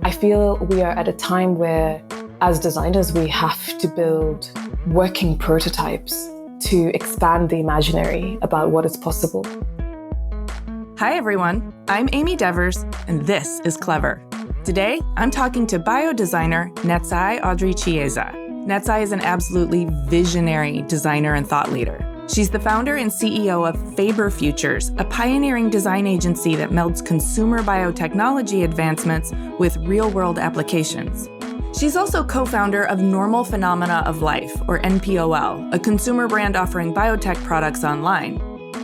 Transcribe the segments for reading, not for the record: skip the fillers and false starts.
I feel we are at a time where, as designers, we have to build working prototypes to expand the imaginary about what is possible. Hi, everyone. I'm Amy Devers, and this is Clever. Today, I'm talking to biodesigner Natsai Audrey Chieza. Natsai is an absolutely visionary designer and thought leader. She's the founder and CEO of Faber Futures, a pioneering design agency that melds consumer biotechnology advancements with real-world applications. She's also co-founder of Normal Phenomena of Life, or NPOL, a consumer brand offering biotech products online.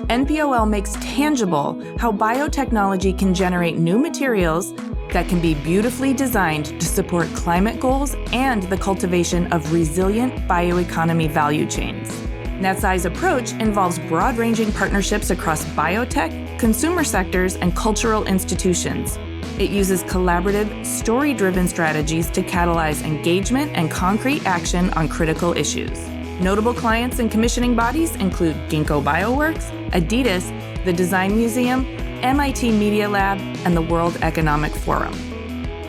NPOL makes tangible how biotechnology can generate new materials that can be beautifully designed to support climate goals and the cultivation of resilient bioeconomy value chains. Natsai's approach involves broad-ranging partnerships across biotech, consumer sectors, and cultural institutions. It uses collaborative, story-driven strategies to catalyze engagement and concrete action on critical issues. Notable clients and commissioning bodies include Ginkgo Bioworks, Adidas, the Design Museum, MIT Media Lab, and the World Economic Forum.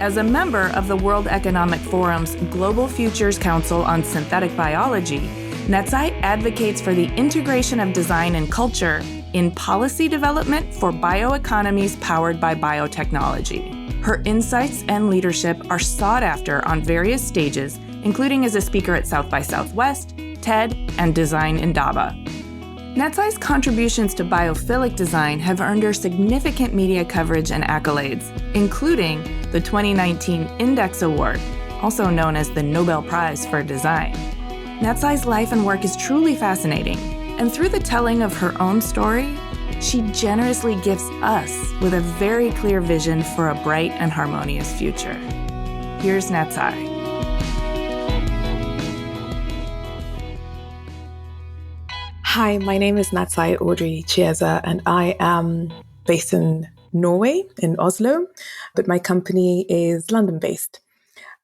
As a member of the World Economic Forum's Global Futures Council on Synthetic Biology, Natsai advocates for the integration of design and culture in policy development for bioeconomies powered by biotechnology. Her insights and leadership are sought after on various stages, including as a speaker at South by Southwest, TED, and Design Indaba. Natsai's contributions to biophilic design have earned her significant media coverage and accolades, including the 2019 Index Award, also known as the Nobel Prize for Design. Natsai's life and work is truly fascinating, and through the telling of her own story, she generously gifts us with a very clear vision for a bright and harmonious future. Here's Natsai. Hi, my name is Natsai Audrey Chieza, and I am based in Norway, in Oslo, but my company is London-based.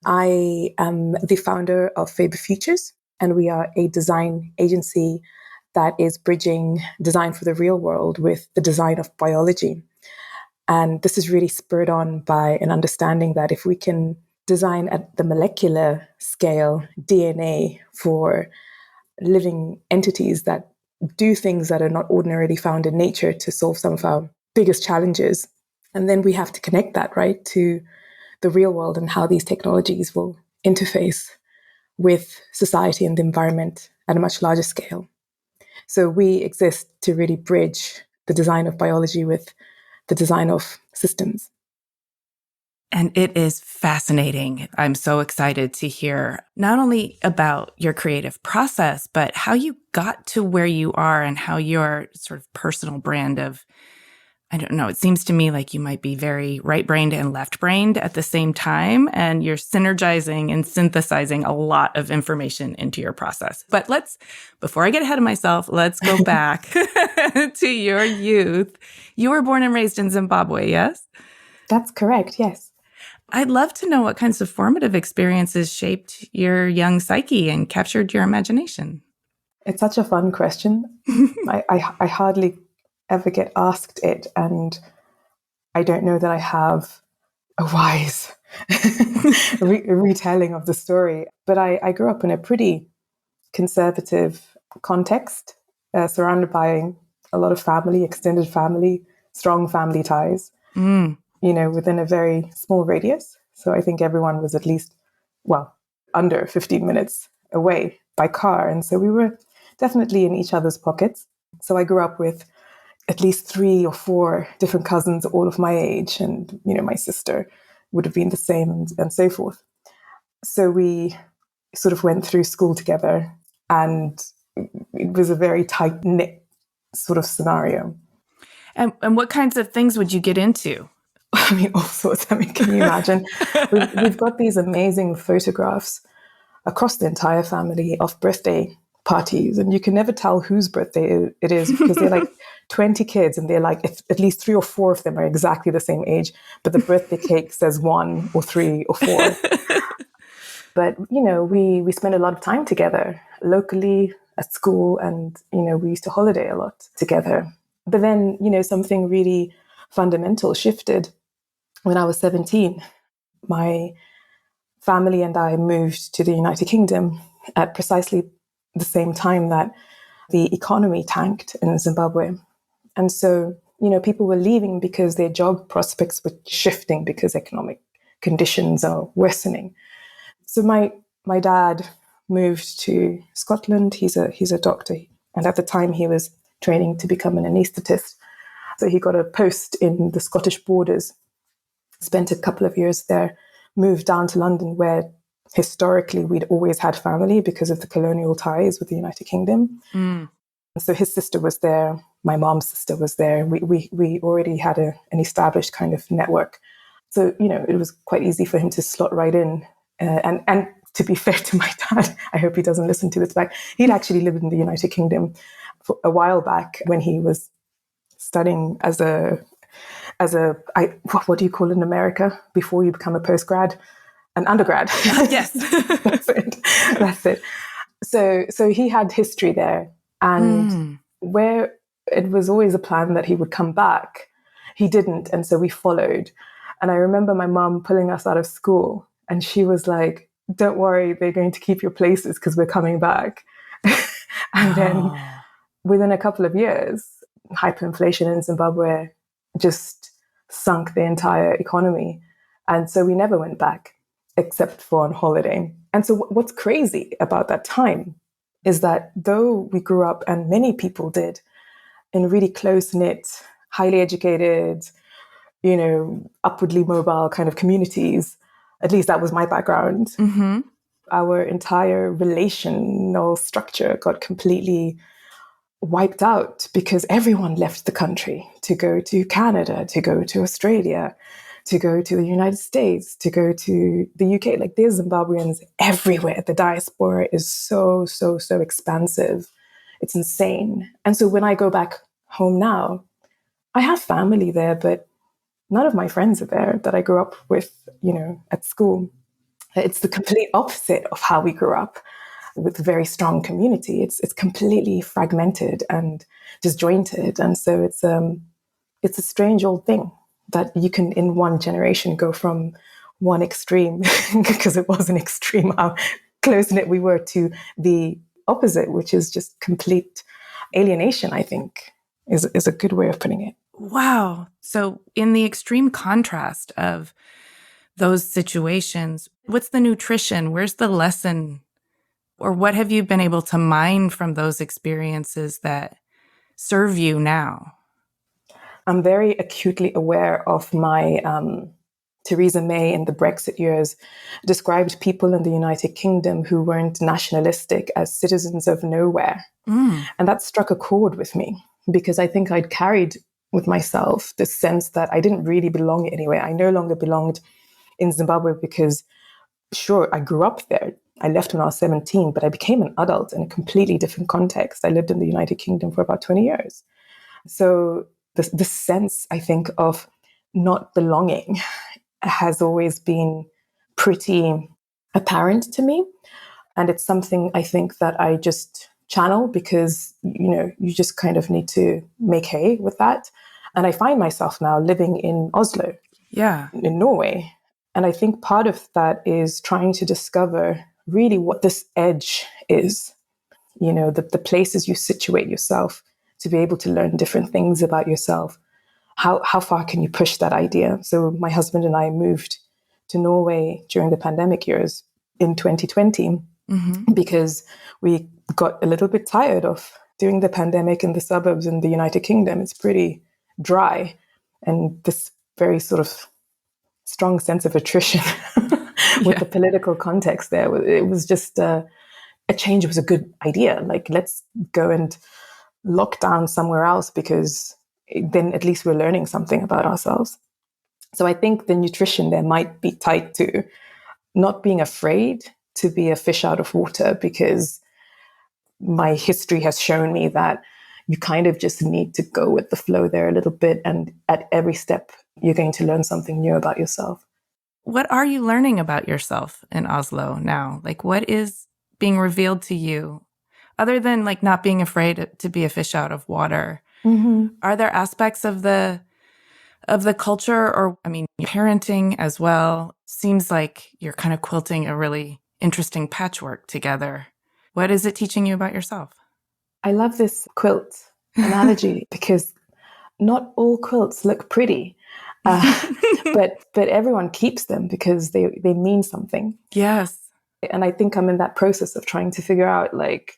I am the founder of Faber Futures, and we are a design agency that is bridging design for the real world with the design of biology. And this is really spurred on by an understanding that if we can design at the molecular scale DNA for living entities that do things that are not ordinarily found in nature to solve some of our biggest challenges, and then we have to connect that, right, to the real world and how these technologies will interface with society and the environment at a much larger scale. So we exist to really bridge the design of biology with the design of systems. And it is fascinating. I'm so excited to hear not only about your creative process, but how you got to where you are and how your sort of personal brand of, I don't know, it seems to me like you might be very right-brained and left-brained at the same time, and you're synergizing and synthesizing a lot of information into your process. But before I get ahead of myself, let's go back to your youth. You were born and raised in Zimbabwe, yes? That's correct, yes. I'd love to know what kinds of formative experiences shaped your young psyche and captured your imagination. It's such a fun question. I hardly ever get asked it, and I don't know that I have a wise retelling of the story. But I grew up in a pretty conservative context, surrounded by a lot of family, extended family, strong family ties, within a very small radius. So I think everyone was at least, under 15 minutes away by car. And so we were definitely in each other's pockets. So I grew up with at least 3 or 4 different cousins, all of my age. And, my sister would have been the same and so forth. So we sort of went through school together, and it was a very tight-knit sort of scenario. And what kinds of things would you get into? I mean, all sorts. I mean, can you imagine? We've got these amazing photographs across the entire family of birthday parties, and you can never tell whose birthday it is because they're like 20 kids, and they're like, at least 3 or 4 of them are exactly the same age, but the birthday cake says 1 or 3 or 4. But, we spent a lot of time together locally at school, and, we used to holiday a lot together. But then, something really fundamental shifted when I was 17. my family and I moved to the United Kingdom at precisely the same time that the economy tanked in Zimbabwe. And so, people were leaving because their job prospects were shifting because economic conditions are worsening. So my dad moved to Scotland. He's a doctor, and at the time he was training to become an anaesthetist. So he got a post in the Scottish borders, spent a couple of years there, moved down to London, where historically we'd always had family because of the colonial ties with the United Kingdom. So his sister was there, my mom's sister was there. We already had an established kind of network. So, it was quite easy for him to slot right in. And to be fair to my dad, I hope he doesn't listen to this back, he'd actually lived in the United Kingdom for a while back when he was studying what do you call it in America before you become a postgrad? An undergrad. Yes. That's it. So he had history there. And where it was always a plan that he would come back, he didn't. And so we followed. And I remember my mom pulling us out of school, and she was like, don't worry, they're going to keep your places because we're coming back. And then within a couple of years, hyperinflation in Zimbabwe just sunk the entire economy. And so we never went back except for on holiday. And so what's crazy about that time is that though we grew up, and many people did, in really close-knit, highly educated, upwardly mobile kind of communities, at least that was my background, our entire relational structure got completely wiped out because everyone left the country to go to Canada, to go to Australia, to go to the United States, to go to the UK. Like, there's Zimbabweans everywhere. The diaspora is so, so, so expansive. It's insane. And so when I go back home now, I have family there, but none of my friends are there that I grew up with, at school. It's the complete opposite of how we grew up, with a very strong community. It's completely fragmented and disjointed. And so it's a strange old thing that you can, in one generation, go from one extreme, because it was an extreme, how close-knit we were, to the opposite, which is just complete alienation, I think, is a good way of putting it. Wow. So in the extreme contrast of those situations, what's the nutrition? Where's the lesson? Or what have you been able to mine from those experiences that serve you now? I'm very acutely aware of my Theresa May in the Brexit years described people in the United Kingdom who weren't nationalistic as citizens of nowhere. And that struck a chord with me, because I think I'd carried with myself this sense that I didn't really belong anywhere. I no longer belonged in Zimbabwe because, sure, I grew up there. I left when I was 17, but I became an adult in a completely different context. I lived in the United Kingdom for about 20 years. So this sense, I think, of not belonging has always been pretty apparent to me. And it's something I think that I just channel because, you just kind of need to make hay with that. And I find myself now living in Oslo, in Norway. And I think part of that is trying to discover really what this edge is, the places you situate yourself to be able to learn different things about yourself. How far can you push that idea? So my husband and I moved to Norway during the pandemic years in 2020 because we got a little bit tired of doing the pandemic in the suburbs in the United Kingdom. It's pretty dry, and this very sort of strong sense of attrition with the political context there. It was just a change was a good idea. Like, let's go and lock down somewhere else, because then at least we're learning something about ourselves. So I think the nutrition there might be tied to not being afraid to be a fish out of water, because my history has shown me that you kind of just need to go with the flow there a little bit. And at every step, you're going to learn something new about yourself. What are you learning about yourself in Oslo now? Like, what is being revealed to you, other than like not being afraid to be a fish out of water? Are there aspects of the culture, or, parenting as well, seems like you're kind of quilting a really interesting patchwork together. What is it teaching you about yourself? I love this quilt analogy because not all quilts look pretty, but everyone keeps them because they mean something. Yes. And I think I'm in that process of trying to figure out, like,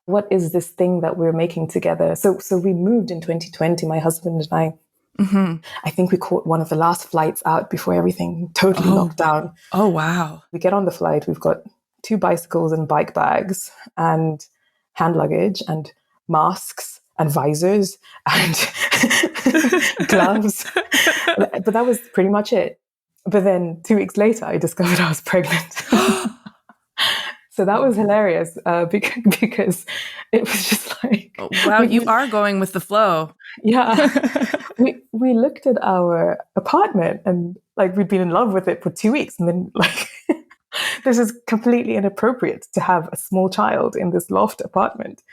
what is this thing that we're making together? So we moved in 2020, my husband and I. Mm-hmm. I think we caught one of the last flights out before everything totally locked down. Oh, wow. We get on the flight, we've got 2 bicycles and bike bags and hand luggage and masks and visors and gloves. But that was pretty much it. But then 2 weeks later, I discovered I was pregnant. So that was hilarious because it was just like... Wow, you are going with the flow. Yeah. We looked at our apartment and like we'd been in love with it for 2 weeks. And then like, this is completely inappropriate to have a small child in this loft apartment.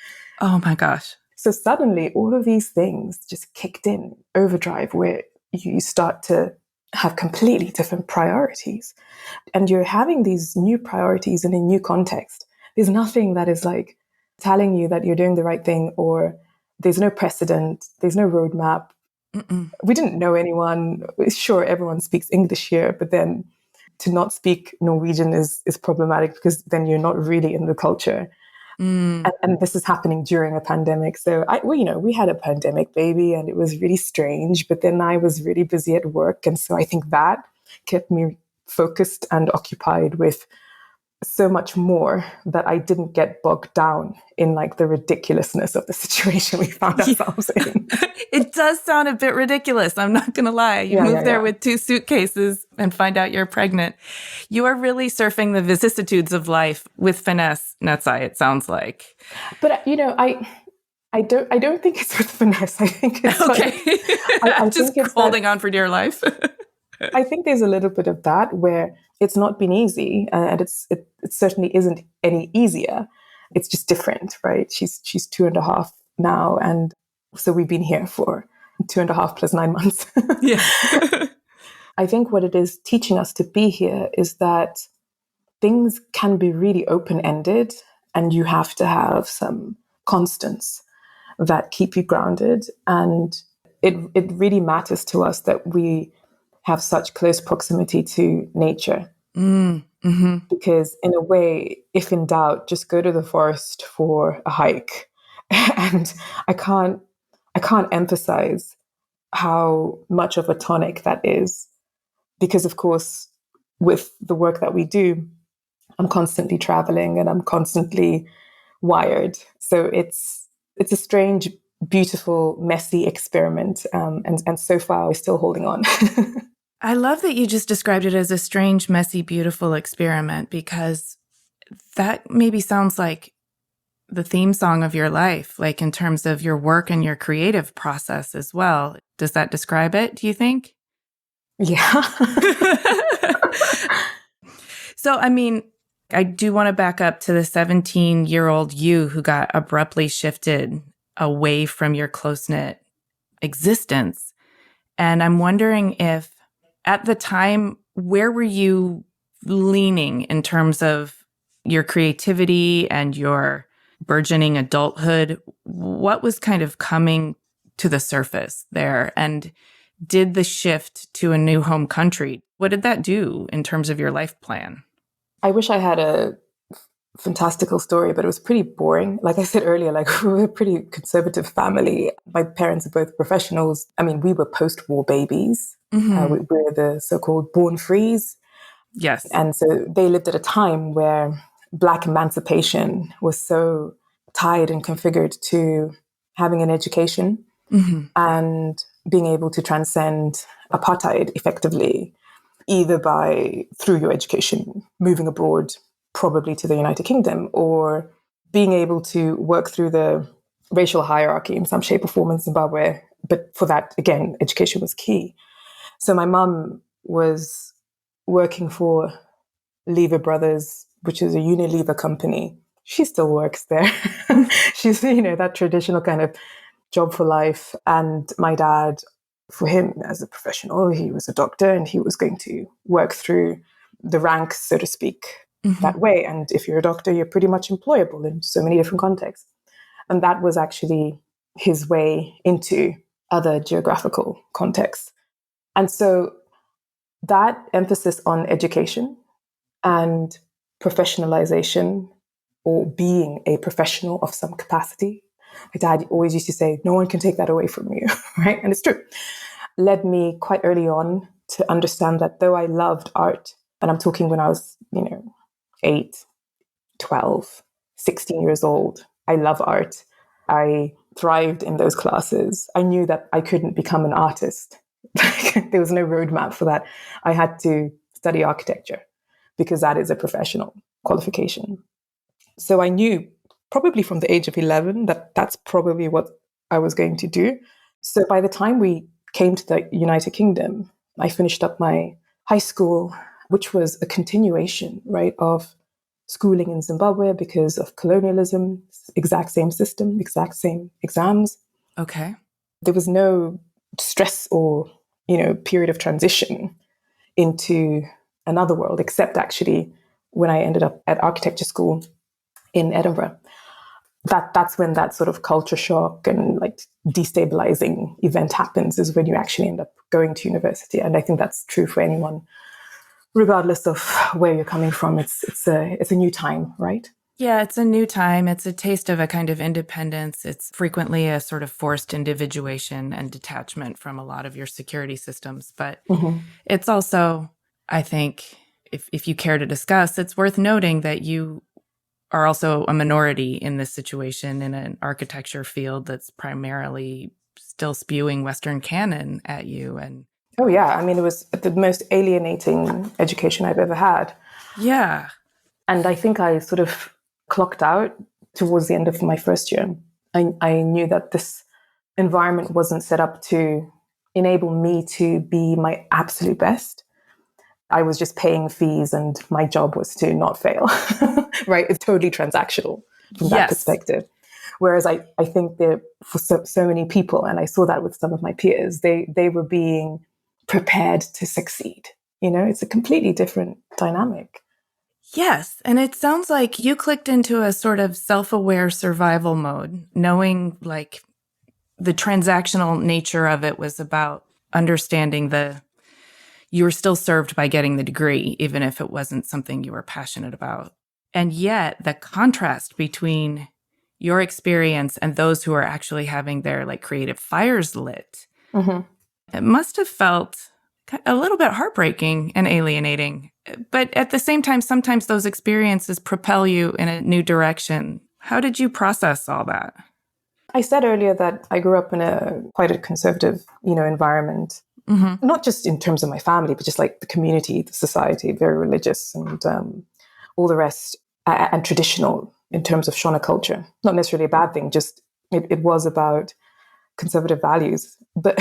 Oh my gosh. So suddenly all of these things just kicked in overdrive where you start to have completely different priorities. And you're having these new priorities in a new context. There's nothing that is like telling you that you're doing the right thing, or there's no precedent, there's no roadmap. Mm-mm. We didn't know anyone. Sure, everyone speaks English here, but then to not speak Norwegian is problematic because then you're not really in the culture. And this is happening during a pandemic. So we had a pandemic baby and it was really strange, but then I was really busy at work. And so I think that kept me focused and occupied with so much more that I didn't get bogged down in like the ridiculousness of the situation we found ourselves in. It does sound a bit ridiculous. I'm not going to lie. You move there with 2 suitcases and find out you're pregnant. You are really surfing the vicissitudes of life with finesse, Natsai, it sounds like. But I don't think it's with finesse. I think it's okay. I'm just holding on for dear life. I think there's a little bit of that where it's not been easy, and it certainly isn't any easier. It's just different, right? She's 2.5 now, and so we've been here for 2.5 plus 9 months. Yeah. I think what it is teaching us to be here is that things can be really open-ended, and you have to have some constants that keep you grounded. And it really matters to us that we have such close proximity to nature. Mm-hmm. Because in a way, if in doubt, just go to the forest for a hike. And I can't emphasize how much of a tonic that is. Because of course, with the work that we do, I'm constantly traveling and I'm constantly wired. So it's a strange, beautiful, messy experiment. And so far, we're still holding on. I love that you just described it as a strange, messy, beautiful experiment, because that maybe sounds like the theme song of your life, like in terms of your work and your creative process as well. Does that describe it, do you think? Yeah. So, I mean, I do want to back up to the 17-year-old you who got abruptly shifted away from your close-knit existence. And I'm wondering if at the time, where were you leaning in terms of your creativity and your burgeoning adulthood? What was kind of coming to the surface there? And did the shift to a new home country, what did that do in terms of your life plan? I wish I had a fantastical story, but it was pretty boring. Like I said earlier, like we were a pretty conservative family. My parents are both professionals. I mean, we were post-war babies. Mm-hmm. We were the so-called born frees. Yes. And so they lived at a time where Black emancipation was so tied and configured to having an education, mm-hmm. and being able to transcend apartheid effectively, either through your education, moving abroad, probably to the United Kingdom, or being able to work through the racial hierarchy in some shape or form in Zimbabwe. But for that, again, education was key. So my mum was working for Lever Brothers, which is a Unilever company. She still works there. She's, that traditional kind of job for life. And my dad, for him as a professional, he was a doctor and he was going to work through the ranks, so to speak, Mm-hmm. that way. And if you're a doctor, you're pretty much employable in so many different contexts. And that was actually his way into other geographical contexts. And so that emphasis on education and professionalization, or being a professional of some capacity, my dad always used to say, no one can take that away from you, right? And it's true. Led me quite early on to understand that though I loved art, and I'm talking when I was, 8, 12, 16 years old, I love art. I thrived in those classes. I knew that I couldn't become an artist. There was no roadmap for that. I had to study architecture because that is a professional qualification. So I knew probably from the age of 11 that that's probably what I was going to do. So by the time we came to the United Kingdom, I finished up my high school, which was a continuation, right, of schooling in Zimbabwe because of colonialism, exact same system, exact same exams. Okay. There was no stress or, period of transition into another world, except actually when I ended up at architecture school in Edinburgh. That's when that sort of culture shock and like destabilizing event happens, is when you actually end up going to university. And I think that's true for anyone, regardless of where you're coming from. It's a new time, right? Yeah, it's a new time. It's a taste of a kind of independence. It's frequently a sort of forced individuation and detachment from a lot of your security systems. But it's also, I think, if you care to discuss, it's worth noting that you are also a minority in this situation in an architecture field that's primarily still spewing Western canon at you. And oh yeah, I mean, it was the most alienating education I've ever had. yeah. And I think I sort of clocked out towards the end of my first year. I knew that this environment wasn't set up to enable me to be my absolute best. I was just paying fees and my job was to not fail, right? It's totally transactional from that perspective. Whereas I think that for so many people, and I saw that with some of my peers, they were being prepared to succeed. It's a completely different dynamic. Yes. And it sounds like you clicked into a sort of self-aware survival mode, knowing like the transactional nature of it was about understanding you were still served by getting the degree, even if it wasn't something you were passionate about. And yet the contrast between your experience and those who are actually having their like creative fires lit, it must have felt a little bit heartbreaking and alienating. But at the same time, sometimes those experiences propel you in a new direction. How did you process all that? I said earlier that I grew up in quite a conservative, environment, not just in terms of my family, but just like the community, the society, very religious and all the rest, and traditional in terms of Shona culture. Not necessarily a bad thing, just it was about conservative values. But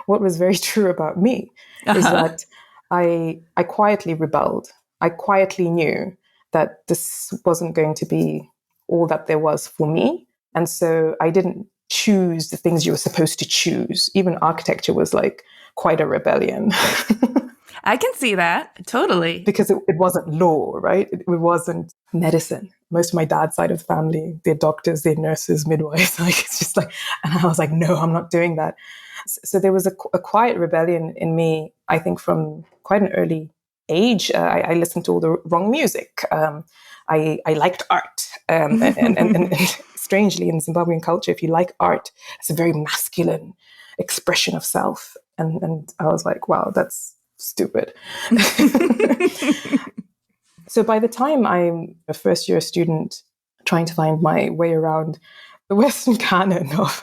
what was very true about me is that I quietly rebelled. I quietly knew that this wasn't going to be all that there was for me. And so I didn't choose the things you were supposed to choose. Even architecture was like quite a rebellion. I can see that. Totally. Because it wasn't law, right? It wasn't medicine. Most of my dad's side of the family, they're doctors, they're nurses, midwives. Like, it's just like, and I was like, no, I'm not doing that. So there was a quiet rebellion in me, I think, from quite an early age. I listened to all the wrong music. I liked art. And strangely, in Zimbabwean culture, if you like art, it's a very masculine expression of self. And I was like, wow, that's stupid. So by the time I'm a first year student trying to find my way around the Western canon of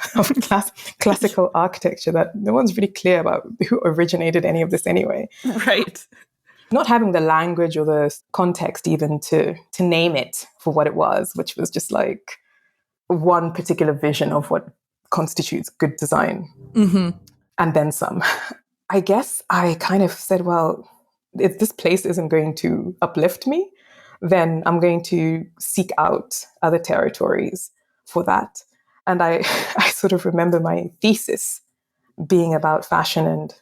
classical architecture, that no one's really clear about who originated any of this anyway. Right. Not having the language or the context even to name it for what it was, which was just like one particular vision of what constitutes good design. And then some. I guess I kind of said, well, if this place isn't going to uplift me, then I'm going to seek out other territories for that. And I sort of remember my thesis being about fashion and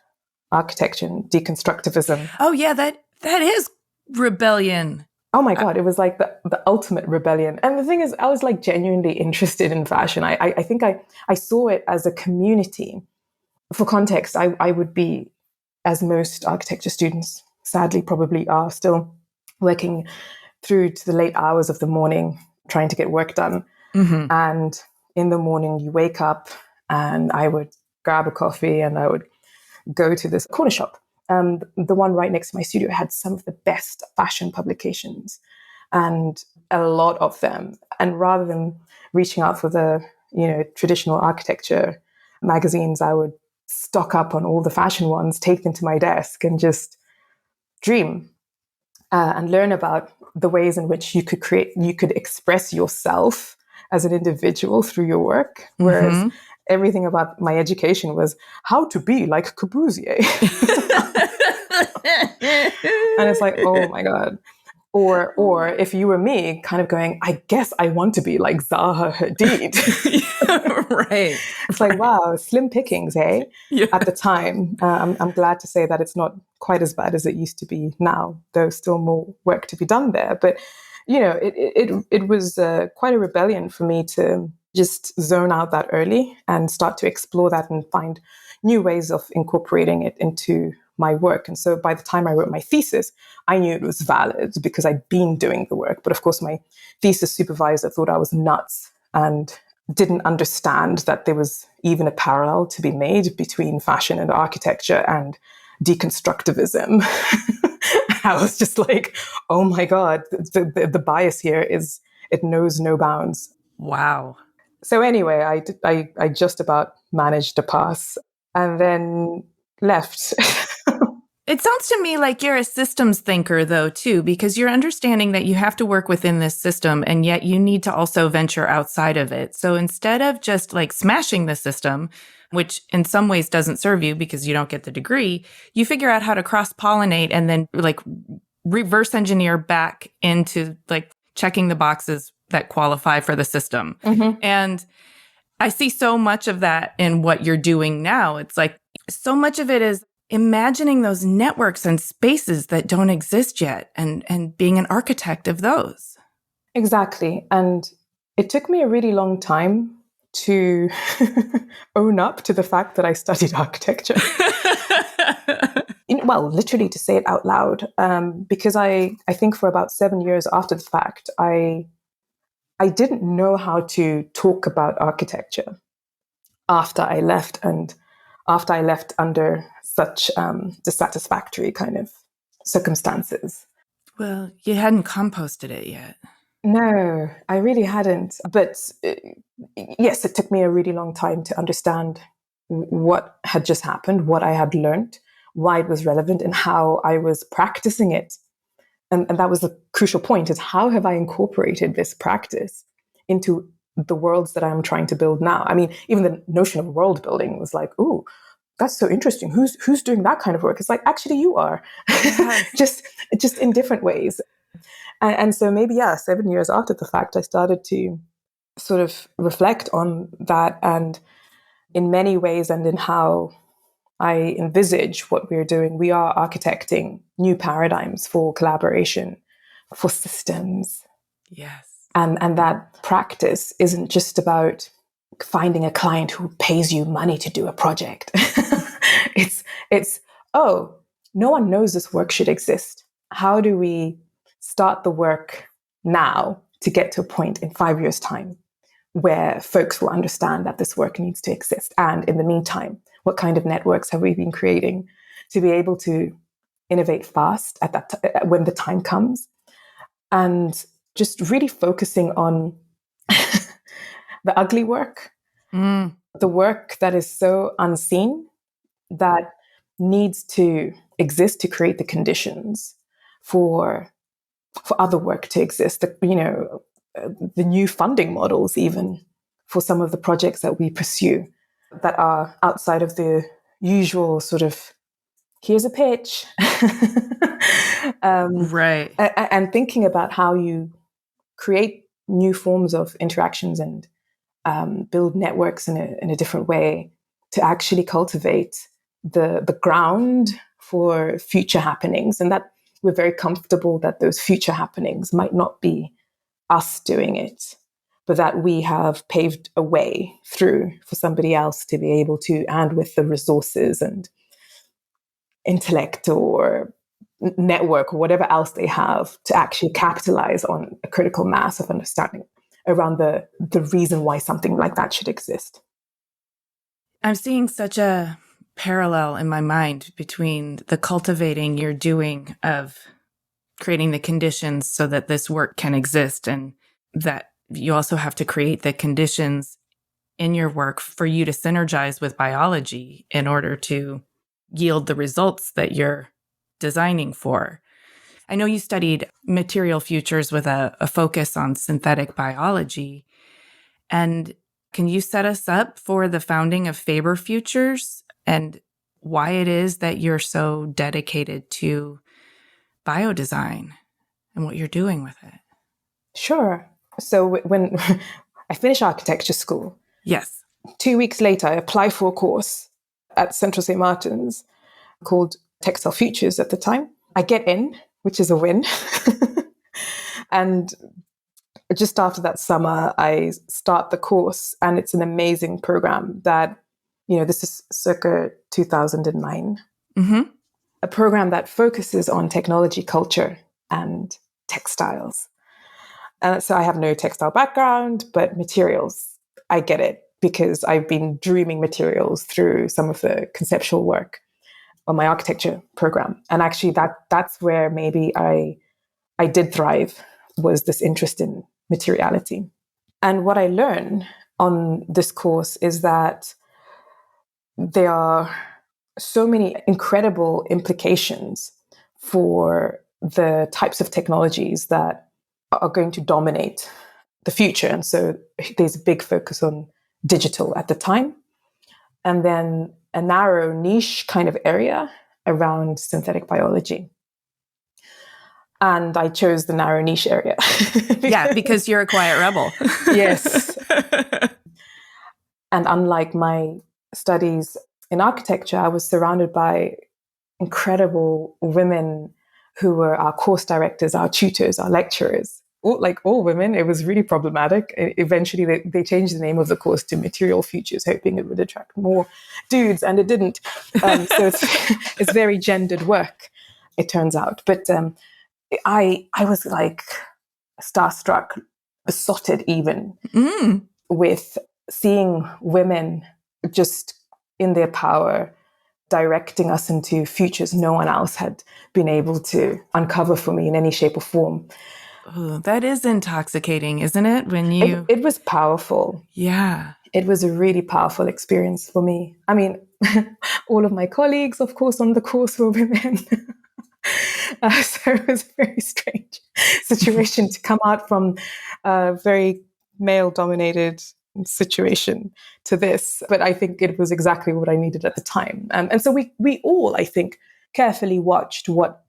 architecture and deconstructivism. Oh, yeah, that is Rebellion. Oh my God, it was like the ultimate rebellion. And the thing is, I was like genuinely interested in fashion. I think I saw it as a community. For context, I would be, as most architecture students sadly probably are, still working through to the late hours of the morning trying to get work done. Mm-hmm. And in the morning, you wake up and I would grab a coffee and I would go to this corner shop. The one right next to my studio had some of the best fashion publications and a lot of them. And rather than reaching out for the, traditional architecture magazines, I would stock up on all the fashion ones, take them to my desk and just dream and learn about the ways in which you could express yourself as an individual through your work. Whereas everything about my education was how to be like Corbusier. And it's like, oh my God. Or if you were me, kind of going, I guess I want to be like Zaha Hadid. Right. It's like, wow, slim pickings, hey? Yeah. At the time, I'm glad to say that it's not quite as bad as it used to be now. There's still more work to be done there. But, it was quite a rebellion for me to just zone out that early and start to explore that and find new ways of incorporating it into my work. And so by the time I wrote my thesis, I knew it was valid because I'd been doing the work. But of course, my thesis supervisor thought I was nuts and didn't understand that there was even a parallel to be made between fashion and architecture and deconstructivism. I was just like, oh my God, the bias here it knows no bounds. Wow. So anyway, I just about managed to pass and then left. It sounds to me like you're a systems thinker, though, too, because you're understanding that you have to work within this system, and yet you need to also venture outside of it. So instead of just like smashing the system, which in some ways doesn't serve you because you don't get the degree, you figure out how to cross-pollinate and then like reverse engineer back into like checking the boxes that qualify for the system. Mm-hmm. And I see so much of that in what you're doing now. It's like so much of it is imagining those networks and spaces that don't exist yet and being an architect of those. Exactly. And it took me a really long time to own up to the fact that I studied architecture. Well, literally to say it out loud, because I think for about 7 years after the fact, I didn't know how to talk about architecture after I left under such dissatisfactory kind of circumstances. Well, you hadn't composted it yet. No, I really hadn't. But yes, it took me a really long time to understand what had just happened, what I had learned, why it was relevant, and how I was practicing it. And that was the crucial point, is how have I incorporated this practice into the worlds that I'm trying to build now? I mean, even the notion of world building was like, ooh, that's so interesting. Who's doing that kind of work? It's like, actually, you are. just in different ways. And so maybe, 7 years after the fact, I started to sort of reflect on that, and in many ways, and in how I envisage what we're doing. We are architecting new paradigms for collaboration, for systems. Yes. And that practice isn't just about finding a client who pays you money to do a project. It's, oh, no one knows this work should exist. How do we start the work now to get to a point in 5 years' time where folks will understand that this work needs to exist? And in the meantime, what kind of networks have we been creating to be able to innovate fast when the time comes? And just really focusing on the ugly work, the work that is so unseen, that needs to exist to create the conditions for other work to exist. The new funding models, even for some of the projects that we pursue, that are outside of the usual sort of, here's a pitch. Right. And thinking about how you create new forms of interactions and build networks in a different way to actually cultivate the ground for future happenings. And that we're very comfortable that those future happenings might not be us doing it, but that we have paved a way through for somebody else to be able to, and with the resources and intellect or network or whatever else they have, to actually capitalize on a critical mass of understanding around the reason why something like that should exist. I'm seeing such a parallel in my mind between the cultivating you're doing of creating the conditions so that this work can exist, and that you also have to create the conditions in your work for you to synergize with biology in order to yield the results that you're designing for. I know you studied material futures with a focus on synthetic biology. And can you set us up for the founding of Faber Futures and why it is that you're so dedicated to biodesign and what you're doing with it? Sure. So when I finished architecture school, Yes. 2 weeks later, I applied for a course at Central St. Martin's called Textile Futures at the time. I get in, which is a win. And just after that summer, I start the course, and it's an amazing program that, this is circa 2009, a program that focuses on technology, culture, and textiles. And so I have no textile background, but materials, I get it because I've been dreaming materials through some of the conceptual work on my architecture program. And actually that's where maybe I did thrive, was this interest in materiality. And what I learned on this course is that there are so many incredible implications for the types of technologies that are going to dominate the future. And so there's a big focus on digital at the time, and then a narrow niche kind of area around synthetic biology. And I chose the narrow niche area. because you're a quiet rebel. Yes. And unlike my studies in architecture, I was surrounded by incredible women who were our course directors, our tutors, our lecturers. All women. It was really problematic. Eventually, they changed the name of the course to Material Futures, hoping it would attract more dudes, and it didn't. So it's very gendered work, it turns out. But I was like starstruck, besotted even, with seeing women just in their power, directing us into futures no one else had been able to uncover for me in any shape or form. Oh, that is intoxicating, isn't it? When you... It was powerful. Yeah. It was a really powerful experience for me. I mean, all of my colleagues, of course, on the course were women. So it was a very strange situation to come out from a very male-dominated situation to this. But I think it was exactly what I needed at the time. And so we all, I think, carefully watched what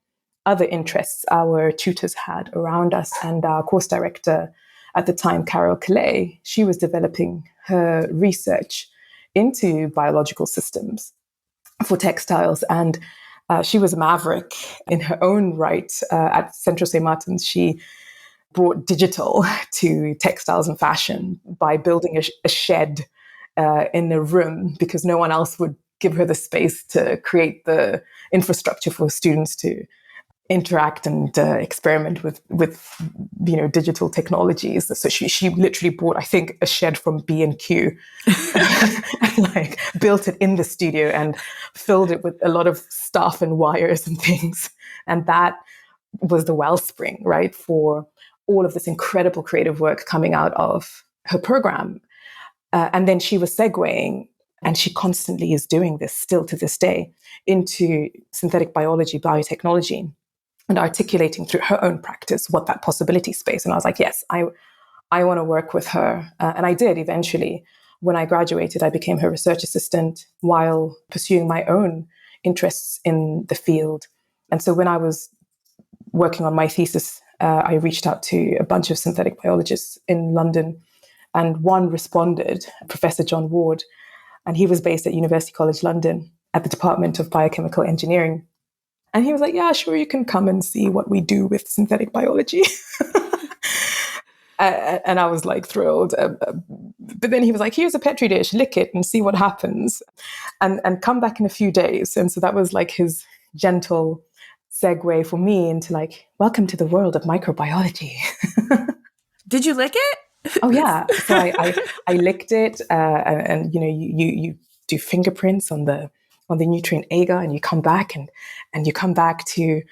other interests our tutors had around us. And our course director at the time, Carol Calais, she was developing her research into biological systems for textiles. And she was a maverick in her own right. At Central St. Martin's, she brought digital to textiles and fashion by building a shed in a room, because no one else would give her the space to create the infrastructure for students to interact and experiment with digital technologies. So she literally bought, I think, a shed from B&Q and built it in the studio and filled it with a lot of stuff and wires and things. And that was the wellspring, right, for all of this incredible creative work coming out of her program. And then she was segueing, and she constantly is doing this still to this day, into synthetic biology, biotechnology, and articulating through her own practice what that possibility space. And I was like, yes, I want to work with her. And I did eventually. When I graduated, I became her research assistant while pursuing my own interests in the field. And so when I was working on my thesis, I reached out to a bunch of synthetic biologists in London, and one responded, Professor John Ward, and he was based at University College London at the Department of Biochemical Engineering. And he was like, yeah, sure, you can come and see what we do with synthetic biology. And I was like thrilled. But then he was like, here's a Petri dish, lick it and see what happens. And come back in a few days. And so that was like his gentle segue for me into like, welcome to the world of microbiology. Did you lick it? Oh yeah. So I licked it, and you do fingerprints on the nutrient agar, and you come back and you come back to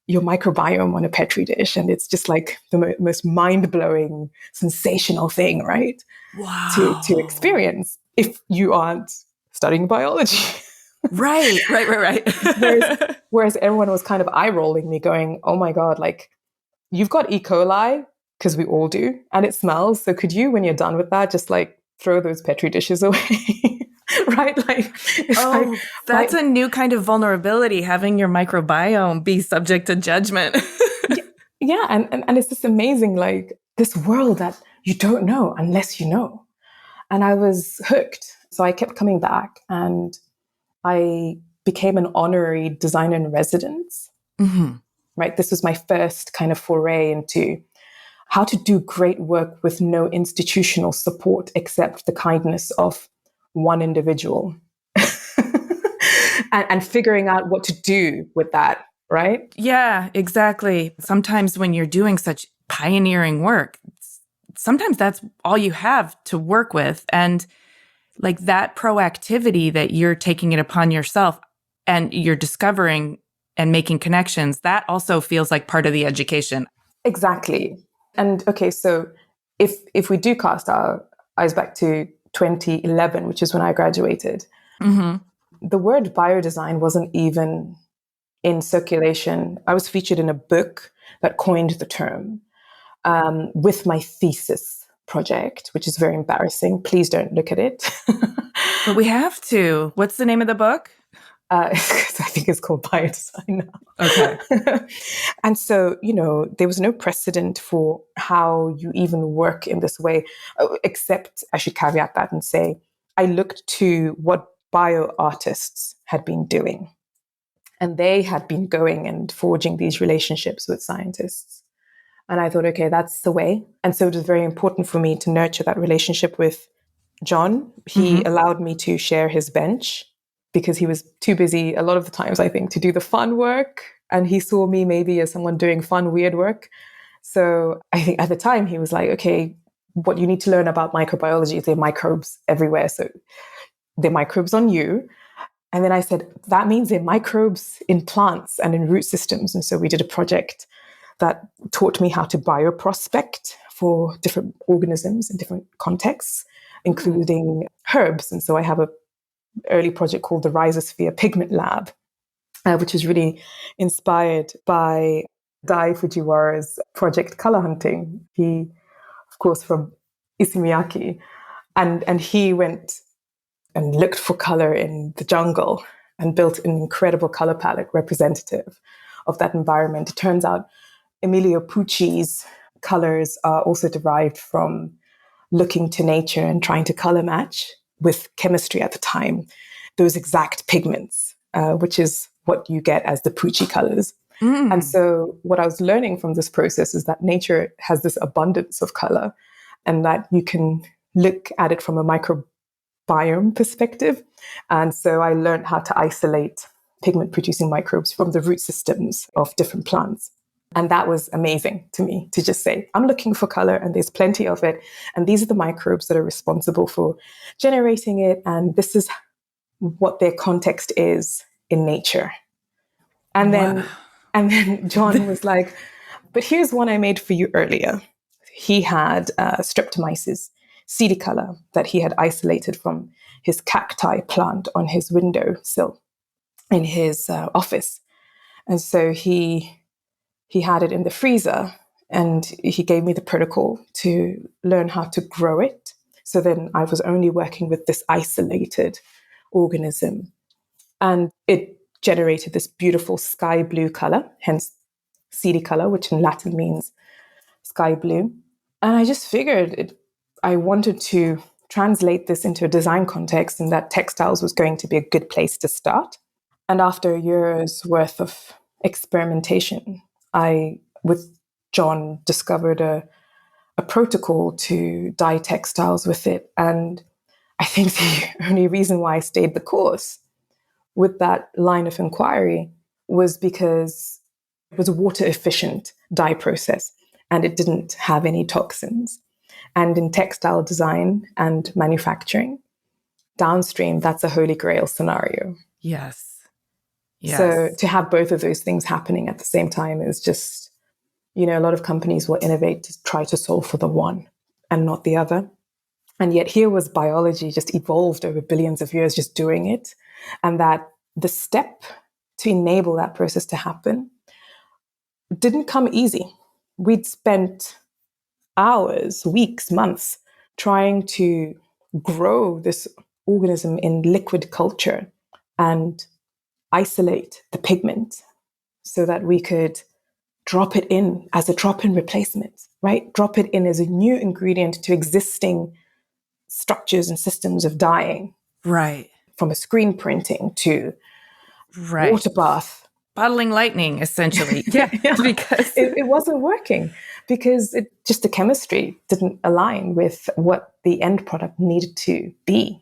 your microbiome on a Petri dish, and it's just like the most mind-blowing, sensational thing, right? Wow. To experience if you aren't studying biology. Right. whereas everyone was kind of eye-rolling me, going, "Oh my God, like you've got E. coli." Because we all do, and it smells. So could you, when you're done with that, just like throw those Petri dishes away? Right? Like, that's a new kind of vulnerability, having your microbiome be subject to judgment. Yeah. And it's just amazing, like this world that you don't know unless you know. And I was hooked. So I kept coming back, and I became an honorary designer in residence. Mm-hmm. Right? This was my first kind of foray into how to do great work with no institutional support except the kindness of one individual. and figuring out what to do with that, right? Yeah, exactly. Sometimes when you're doing such pioneering work, sometimes that's all you have to work with. And like that proactivity that you're taking it upon yourself and you're discovering and making connections, that also feels like part of the education. Exactly. And okay, so if we do cast our eyes back to 2011, which is when I graduated, mm-hmm. the word biodesign wasn't even in circulation. I was featured in a book that coined the term with my thesis project, which is very embarrassing. Please don't look at it. But we have to. What's the name of the book? I think it's called Biodesign now. Okay. And so, there was no precedent for how you even work in this way, except I should caveat that and say, I looked to what bio artists had been doing. And they had been going and forging these relationships with scientists. And I thought, okay, that's the way. And so it was very important for me to nurture that relationship with John. He allowed me to share his bench because he was too busy a lot of the times, I think, to do the fun work. And he saw me maybe as someone doing fun, weird work. So I think at the time he was like, okay, what you need to learn about microbiology is there are microbes everywhere. So there are microbes on you. And then I said, that means there are microbes in plants and in root systems. And so we did a project that taught me how to bioprospect for different organisms in different contexts, including herbs. And so I have an early project called the Rhizosphere Pigment Lab, which is really inspired by Dai Fujiwara's project Color Hunting. He, of course, from Ismiyaki. And he went and looked for color in the jungle and built an incredible color palette representative of that environment. It turns out Emilio Pucci's colors are also derived from looking to nature and trying to color match with chemistry at the time, those exact pigments, which is what you get as the Pucci colors. And so what I was learning from this process is that nature has this abundance of color and that you can look at it from a microbiome perspective. And so I learned how to isolate pigment producing microbes from the root systems of different plants. And that was amazing to me to just say, I'm looking for color and there's plenty of it. And these are the microbes that are responsible for generating it. And this is what their context is in nature. And then John was like, but here's one I made for you earlier. He had streptomyces, seedy color that he had isolated from his cacti plant on his windowsill in his office. And so he had it in the freezer and he gave me the protocol to learn how to grow it. So then I was only working with this isolated organism. And it generated this beautiful sky blue color, hence seedy color, which in Latin means sky blue. And I just figured I wanted to translate this into a design context and that textiles was going to be a good place to start. And after a year's worth of experimentation. I, with John, discovered a protocol to dye textiles with it. And I think the only reason why I stayed the course with that line of inquiry was because it was a water efficient dye process and it didn't have any toxins. And in textile design and manufacturing, downstream, that's a holy grail scenario. Yes. So to have both of those things happening at the same time is just, a lot of companies will innovate to try to solve for the one and not the other. And yet here was biology just evolved over billions of years just doing it. And that the step to enable that process to happen didn't come easy. We'd spent hours, weeks, months trying to grow this organism in liquid culture and isolate the pigment so that we could drop it in as a drop-in replacement, right? Drop it in as a new ingredient to existing structures and systems of dyeing. Right. From a screen printing to water bath. Bottling lightning, essentially. Yeah. Because it wasn't working because the chemistry didn't align with what the end product needed to be.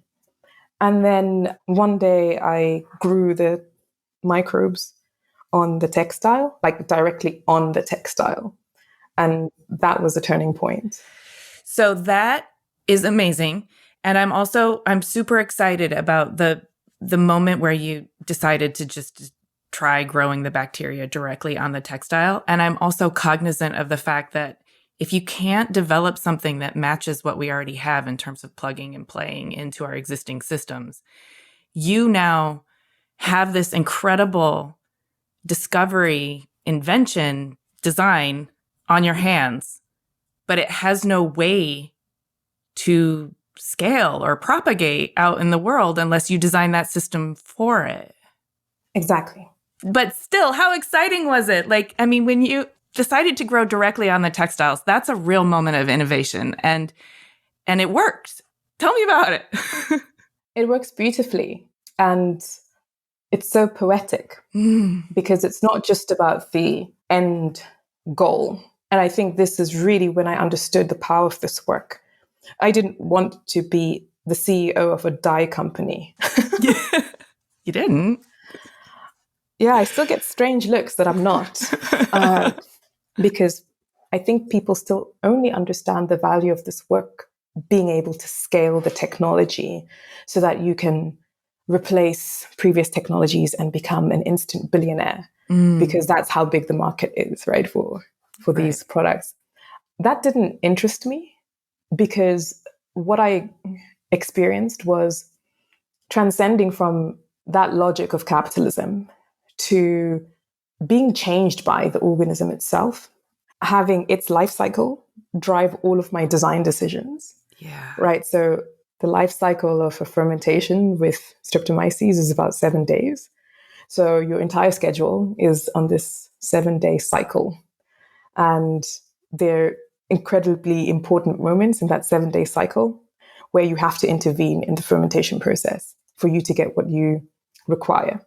And then one day I grew the microbes on the textile, like directly on the textile. And that was a turning point. So that is amazing. And I'm super excited about the moment where you decided to just try growing the bacteria directly on the textile. And I'm also cognizant of the fact that if you can't develop something that matches what we already have in terms of plugging and playing into our existing systems, you now have this incredible discovery, invention, design on your hands, but it has no way to scale or propagate out in the world unless you design that system for it. Exactly. But still, how exciting was it? When you decided to grow directly on the textiles, that's a real moment of innovation. And it worked. Tell me about it. It works beautifully. And it's so poetic because it's not just about the end goal. And I think this is really when I understood the power of this work. I didn't want to be the CEO of a dye company. You didn't? Yeah, I still get strange looks that I'm not. Because I think people still only understand the value of this work, being able to scale the technology so that you can replace previous technologies and become an instant billionaire, because that's how big the market is, right, for these products. That didn't interest me because what I experienced was transcending from that logic of capitalism to being changed by the organism itself, having its life cycle drive all of my design decisions. Yeah. Right. So the life cycle of a fermentation with Streptomyces is about 7 days. So your entire schedule is on this 7-day cycle. And there are incredibly important moments in that 7-day cycle where you have to intervene in the fermentation process for you to get what you require.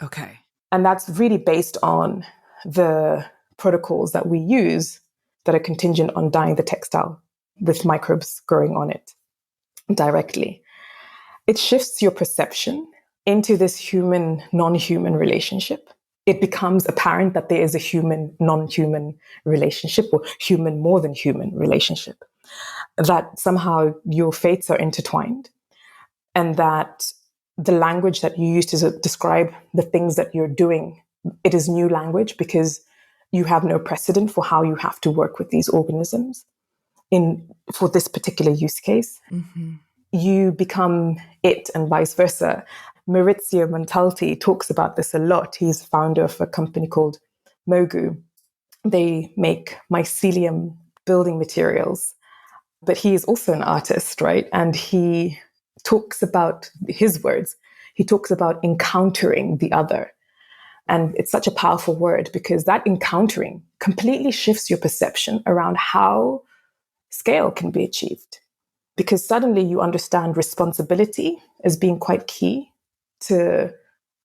Okay. And that's really based on the protocols that we use that are contingent on dyeing the textile with microbes growing on it directly. It shifts your perception into this human, non-human relationship. It becomes apparent that there is a human, non-human relationship or human, more than human relationship, that somehow your fates are intertwined and that the language that you use to describe the things that you're doing, it is new language because you have no precedent for how you have to work with these organisms for this particular use case. Mm-hmm. You become it and vice versa. Maurizio Montalti talks about this a lot. He's founder of a company called Mogu. They make mycelium building materials, but he is also an artist, right? And he talks about his words. He talks about encountering the other. And it's such a powerful word because that encountering completely shifts your perception around how scale can be achieved. Because suddenly you understand responsibility as being quite key to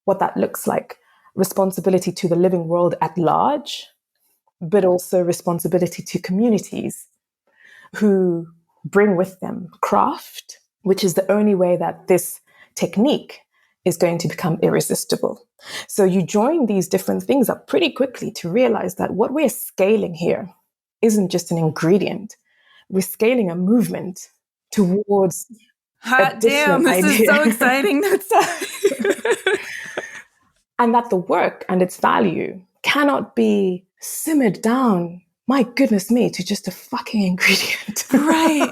what that looks like. responsibility to the living world at large, but also responsibility to communities who bring with them craft, which is the only way that this technique is going to become irresistible. So you join these different things up pretty quickly to realize that what we're scaling here isn't just an ingredient. We're scaling a movement towards a Hot damn, different this is idea. so exciting. And that the work and its value cannot be simmered down, my goodness me, to just a fucking ingredient. Right.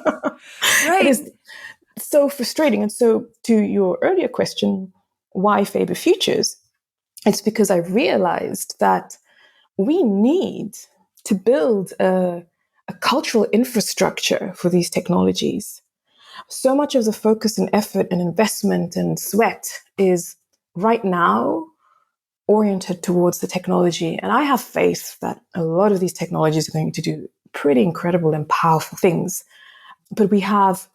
It is so frustrating. And so, to your earlier question, why Faber Futures? It's because I realized that we need to build a cultural infrastructure for these technologies. So much of the focus and effort and investment and sweat is right now oriented towards the technology. And I have faith that a lot of these technologies are going to do pretty incredible and powerful things. But we have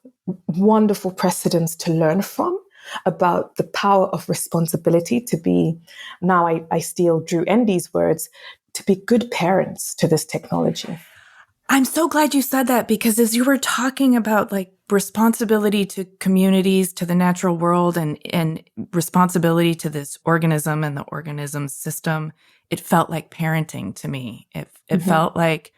wonderful precedents to learn from about the power of responsibility to be, now I steal Drew Endy's words, to be good parents to this technology. I'm so glad you said that, because as you were talking about like responsibility to communities, to the natural world, and responsibility to this organism and the organism's system, it felt like parenting to me. It felt like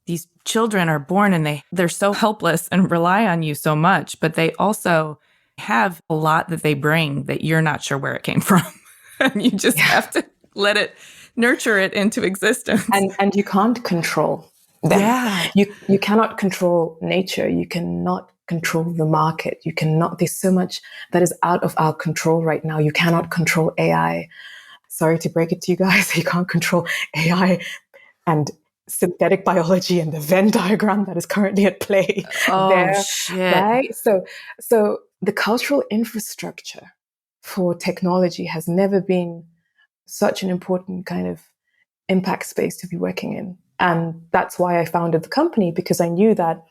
these children are born and they're so helpless and rely on you so much, but they also have a lot that they bring that you're not sure where it came from. And you just have to let it, nurture it into existence. And you can't control them. Yeah. You cannot control nature. You cannot control the market. You cannot, there's so much that is out of our control right now. You cannot control AI. Sorry to break it to you guys. You can't control AI and synthetic biology and the Venn diagram that is currently at play there. Shit. Right? So the cultural infrastructure for technology has never been such an important kind of impact space to be working in. And that's why I founded the company, because I knew that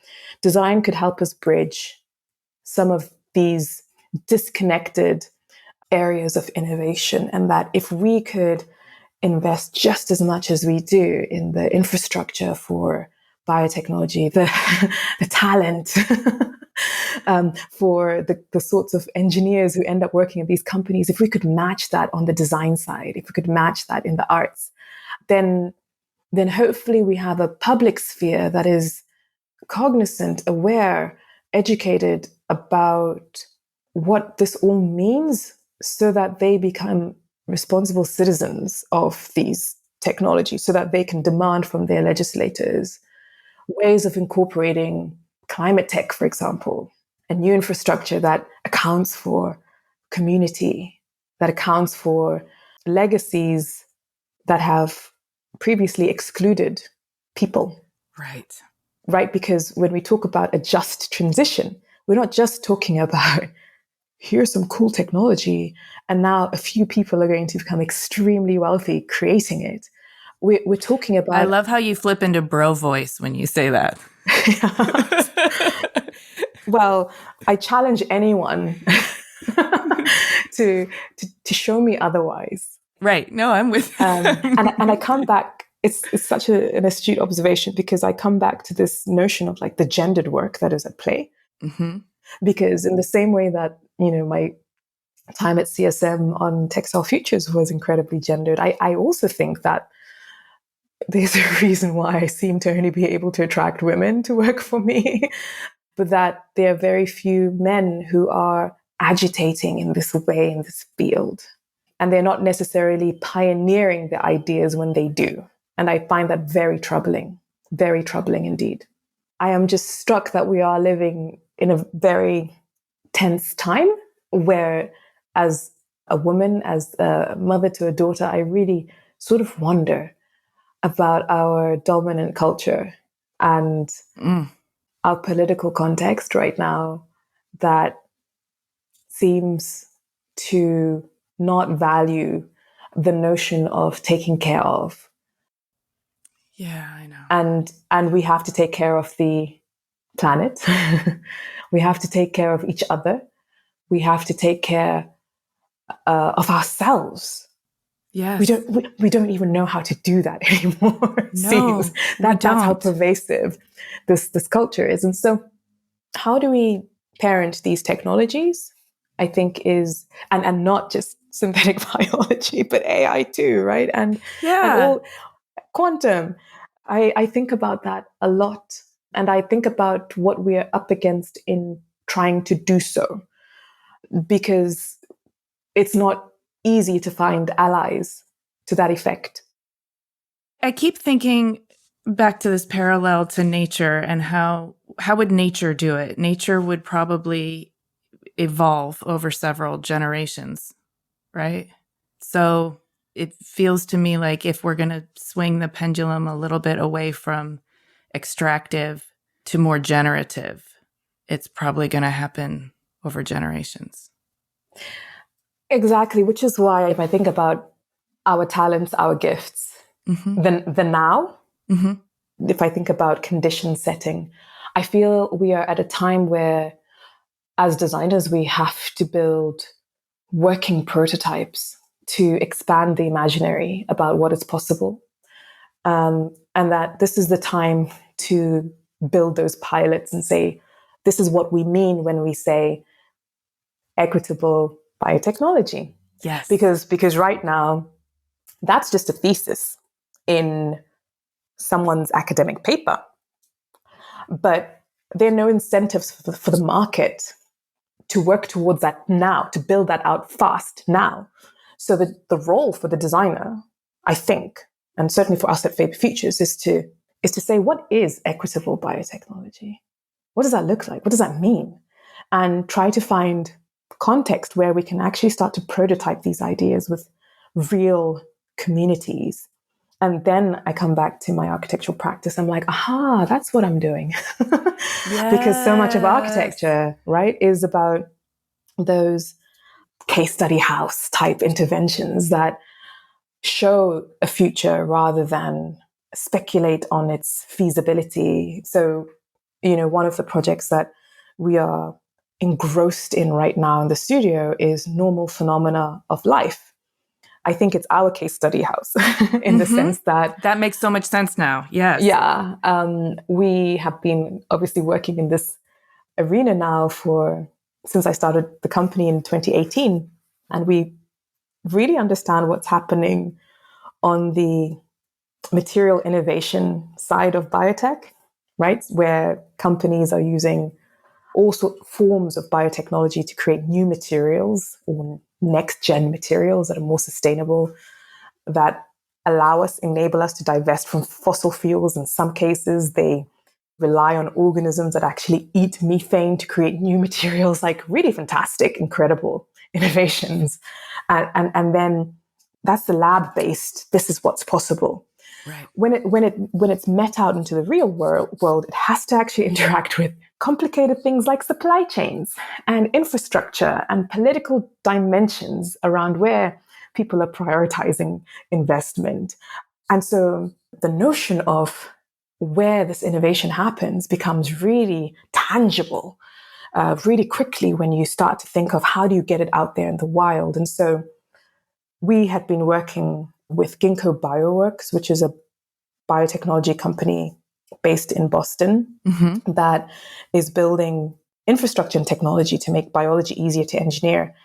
design could help us bridge some of these disconnected areas of innovation. And that if we could invest just as much as we do in the infrastructure for biotechnology, the talent, for the sorts of engineers who end up working at these companies, if we could match that on the design side, if we could match that in the arts, then hopefully we have a public sphere that is cognizant, aware, educated about what this all means, so that they become responsible citizens of these technologies, so that they can demand from their legislators ways of incorporating climate tech, for example, a new infrastructure that accounts for community, that accounts for legacies that have previously excluded people. Right? Because when we talk about a just transition, we're not just talking about here's some cool technology and now a few people are going to become extremely wealthy creating it. We're talking about... I love how you flip into bro voice when you say that. Well, I challenge anyone to show me otherwise. Right. No, I'm with you. And I come back, it's such an astute observation, because I come back to this notion of like the gendered work that is at play. Mm-hmm. Because in the same way that, my time at CSM on Textile Futures was incredibly gendered, I also think that there's a reason why I seem to only be able to attract women to work for me, but that there are very few men who are agitating in this way in this field. And they're not necessarily pioneering the ideas when they do. And I find that very troubling indeed. I am just struck that we are living in a very tense time where, as a woman, as a mother to a daughter, I really sort of wonder about our dominant culture and our political context right now that seems to not value the notion of taking care of. Yeah, I know. And we have to take care of the planet. We have to take care of each other. We have to take care of ourselves. Yes. We don't even know how to do that anymore. It seems No, we that's how don't. pervasive this culture is. And so how do we parent these technologies? I think is and not just synthetic biology, but AI too, right? And Yeah. all quantum. I think about that a lot. And I think about what we're up against in trying to do so, because it's not easy to find allies to that effect. I keep thinking back to this parallel to nature and how would nature do it? Nature would probably evolve over several generations, right? So it feels to me like if we're going to swing the pendulum a little bit away from extractive to more generative, it's probably going to happen over generations. Exactly, which is why if I think about our talents, our gifts, Mm-hmm. the now, Mm-hmm. if I think about condition setting, I feel we are at a time where, as designers, we have to build working prototypes to expand the imaginary about what is possible. And that this is the time to build those pilots and say, this is what we mean when we say equitable biotechnology. Yes. Because right now, that's just a thesis in someone's academic paper. But there are no incentives for the market to work towards that now, to build that out fast now. So the role for the designer, I think, and certainly for us at Faber Futures, is to say, what is equitable biotechnology? What does that look like? What does that mean? And try to find context where we can actually start to prototype these ideas with real communities. And then I come back to my architectural practice. I'm like, aha, that's what I'm doing. Because so much of Yes. architecture, right, is about those case study house type interventions that show a future rather than speculate on its feasibility. So, one of the projects that we are engrossed in right now in the studio is normal phenomena of life. I think it's our case study house in the sense that, that makes so much sense now. Yes. yeah, we have been obviously working in this arena now since I started the company in 2018, and we really understand what's happening on the material innovation side of biotech, right? Where companies are using all sorts forms of biotechnology to create new materials or next gen materials that are more sustainable, that enable us to divest from fossil fuels. In some cases, they rely on organisms that actually eat methane to create new materials, like really fantastic, incredible innovations. And then that's the lab based, this is what's possible. Right. When it's met out into the real world, it has to actually interact with complicated things like supply chains and infrastructure and political dimensions around where people are prioritizing investment. And so the notion of where this innovation happens becomes really tangible really quickly when you start to think of how do you get it out there in the wild. And so we had been working with Ginkgo Bioworks, which is a biotechnology company based in Boston that is building infrastructure and technology to make biology easier to engineer.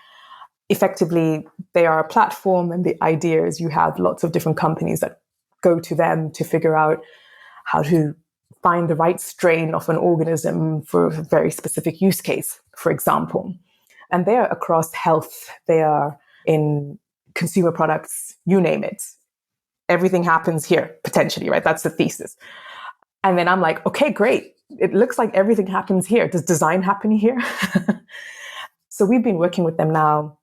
Effectively, they are a platform, and the idea is you have lots of different companies that go to them to figure out how to find the right strain of an organism for a very specific use case, for example. And they are across health, they are in consumer products, you name it. Everything happens here, potentially, right? That's the thesis. And then I'm like, okay, great. It looks like everything happens here. Does design happen here? So we've been working with them now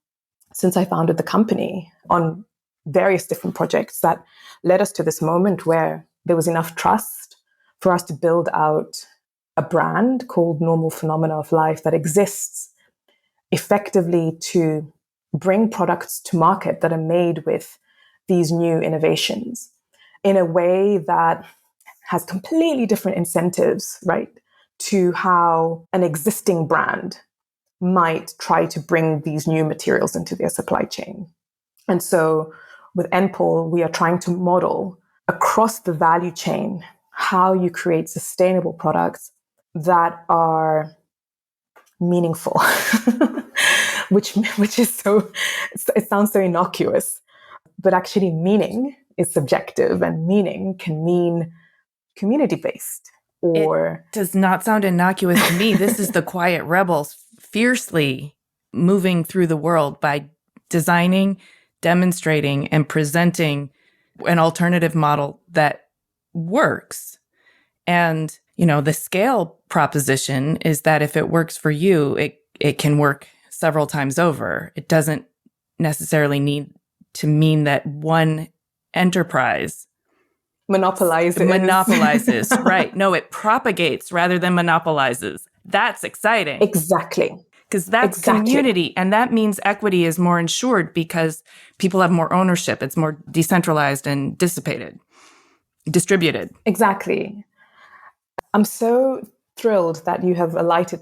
since I founded the company on various different projects that led us to this moment where there was enough trust for us to build out a brand called Normal Phenomena of Life that exists effectively to bring products to market that are made with these new innovations in a way that has completely different incentives, right, to how an existing brand might try to bring these new materials into their supply chain. And so with NPOL, we are trying to model across the value chain how you create sustainable products that are meaningful, which is so, it sounds so innocuous, but actually meaning is subjective, and meaning can mean community-based or... It does not sound innocuous to me. This is the quiet rebels fiercely moving through the world by designing, demonstrating, and presenting an alternative model that works. And, the scale proposition is that if it works for you, it can work several times over. It doesn't necessarily need to mean that one enterprise monopolizes. Right. No, it propagates rather than monopolizes. That's exciting. Exactly. Because that's community. And that means equity is more ensured because people have more ownership. It's more decentralized and distributed. Exactly. I'm so thrilled that you have alighted